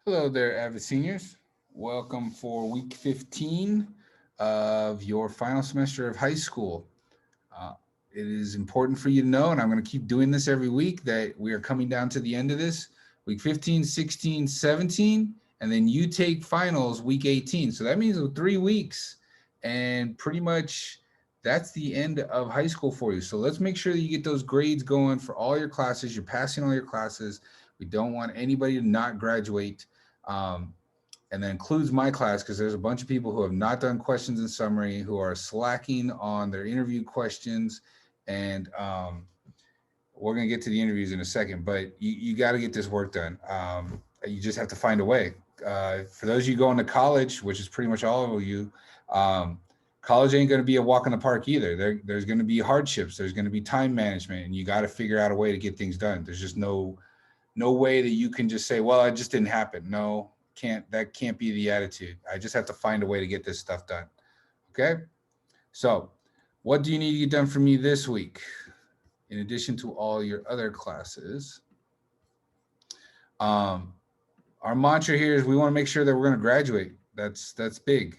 Hello there, AVID Seniors. Welcome for week 15 of your final semester of high school. Uh, it is important for you to know, and I'm going to keep doing this every week, that we are coming down to the end of this. Week 15, 16, 17, and then you take finals week 18. So that means 3 weeks, and pretty much that's the end of high school for you. So let's make sure that you get those grades going for all your classes. You're passing all your classes. We don't want anybody to not graduate. Um, and that includes my class, because there's a bunch of people who have not done questions and summary, who are slacking on their interview questions. And we're going to get to the interviews in a second, but you got to get this work done. You just have to find a way. For those of you going to college, which is pretty much all of you, um, college ain't going to be a walk in the park either. There's going to be hardships. There's going to be time management, and you got to figure out a way to get things done. There's just no way that you can just say, well, it just didn't happen. No, that can't be the attitude. I just have to find a way to get this stuff done. Okay. So what do you need to get done for me this week? In addition to all your other classes, our mantra here is we want to make sure that we're going to graduate. That's big.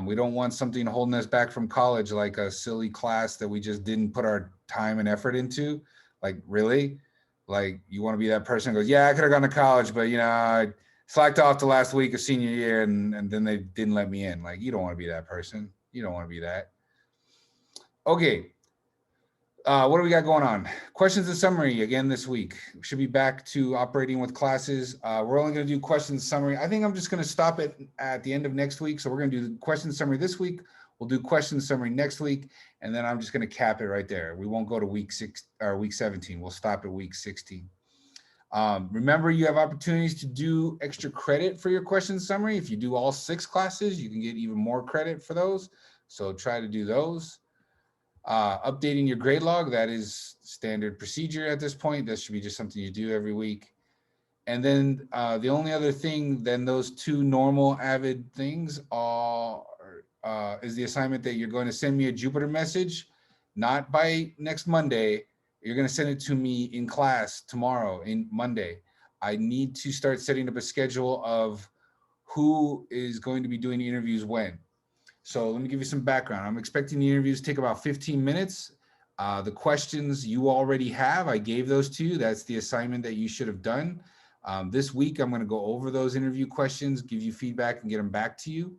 We don't want something holding us back from college, like a silly class that we just didn't put our time and effort into. Like, really? Like, you want to be that person who goes, yeah, I could have gone to college, but I slacked off the last week of senior year, and then they didn't let me in. Like, you don't want to be that person. You don't want to be that. Okay. What do we got going on? Questions and summary again this week. We should be back to operating with classes. We're only going to do questions and summary. I think I'm just going to stop it at the end of next week. So we're going to do questions summary this week. We'll do questions summary next week, and then I'm just going to cap it right there. We won't go to week 17. We'll stop at week 16. Remember, you have opportunities to do extra credit for your questions summary. If you do all 6 classes, you can get even more credit for those. So try to do those. Updating your grade log, that is standard procedure at this point. That should be just something you do every week. And then the only other thing than those 2 normal AVID things is the assignment that you're going to send me a Jupyter message, not by next Monday. You're going to send it to me in class tomorrow, in Monday. I need to start setting up a schedule of who is going to be doing the interviews when. So let me give you some background. I'm expecting the interviews to take about 15 minutes. The questions you already have, I gave those to you. That's the assignment that you should have done. This week, I'm going to go over those interview questions, give you feedback, and get them back to you.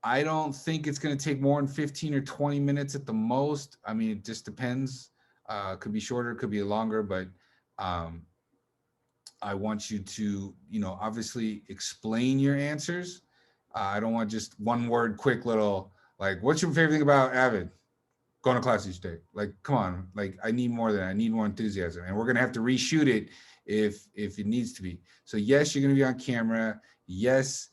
I don't think it's going to take more than 15 or 20 minutes at the most. I mean, it just depends. Could be shorter, could be longer, but I want you to, obviously explain your answers. I don't want just one word, quick little, like, what's your favorite thing about AVID? Going to class each day. Like, come on. Like, I need more than that. I need more enthusiasm. And we're going to have to reshoot it if it needs to be. So yes, you're going to be on camera. Yes,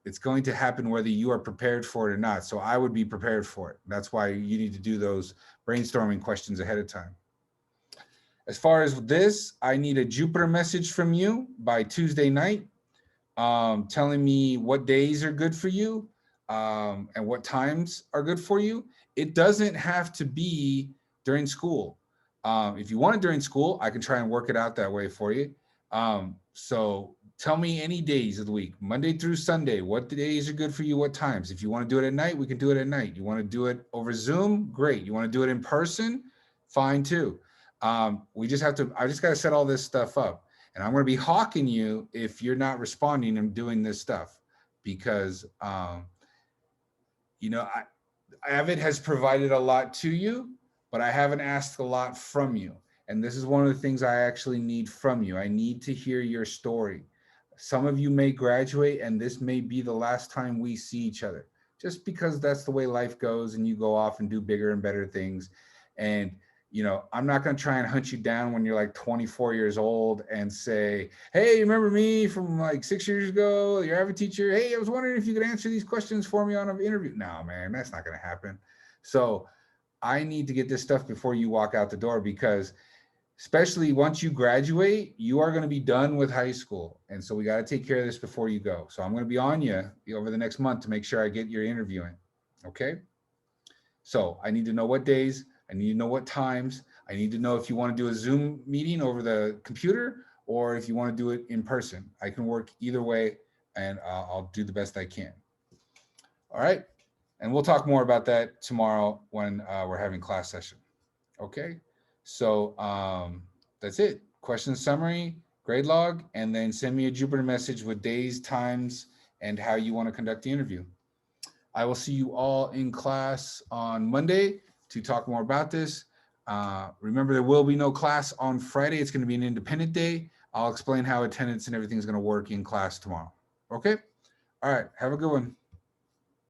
it's going to happen whether you are prepared for it or not. So I would be prepared for it. That's why you need to do those brainstorming questions ahead of time. As far as this, I need a Jupyter message from you by Tuesday night. Telling me what days are good for you and what times are good for you. It doesn't have to be during school. If you want it during school, I can try and work it out that way for you. So tell me any days of the week, Monday through Sunday, what days are good for you, what times. If you want to do it at night, we can do it at night. You want to do it over Zoom? Great. You want to do it in person? Fine too. I just got to set all this stuff up. And I'm going to be hawking you if you're not responding and doing this stuff, because, AVID has provided a lot to you, but I haven't asked a lot from you. And this is one of the things I actually need from you. I need to hear your story. Some of you may graduate, and this may be the last time we see each other, just because that's the way life goes, and you go off and do bigger and better things. And I'm not going to try and hunt you down when you're like 24 years old and say, hey, you remember me from like 6 years ago? Your AVID teacher. Hey, I was wondering if you could answer these questions for me on an interview. No, man, that's not going to happen. So I need to get this stuff before you walk out the door, because especially once you graduate, you are going to be done with high school. And so we got to take care of this before you go. So I'm going to be on you over the next month to make sure I get your interview in. Okay. So I need to know what days. I need to know what times. I need to know if you want to do a Zoom meeting over the computer or if you want to do it in person. I can work either way, and I'll do the best I can. All right. And we'll talk more about that tomorrow when we're having class session. Okay. So that's it. Question summary, grade log, and then send me a Jupyter message with days, times, and how you want to conduct the interview. I will see you all in class on Monday to talk more about this. Remember, there will be no class on Friday. It's going to be an independent day. I'll explain how attendance and everything is going to work in class tomorrow. Okay? All right. Have a good one.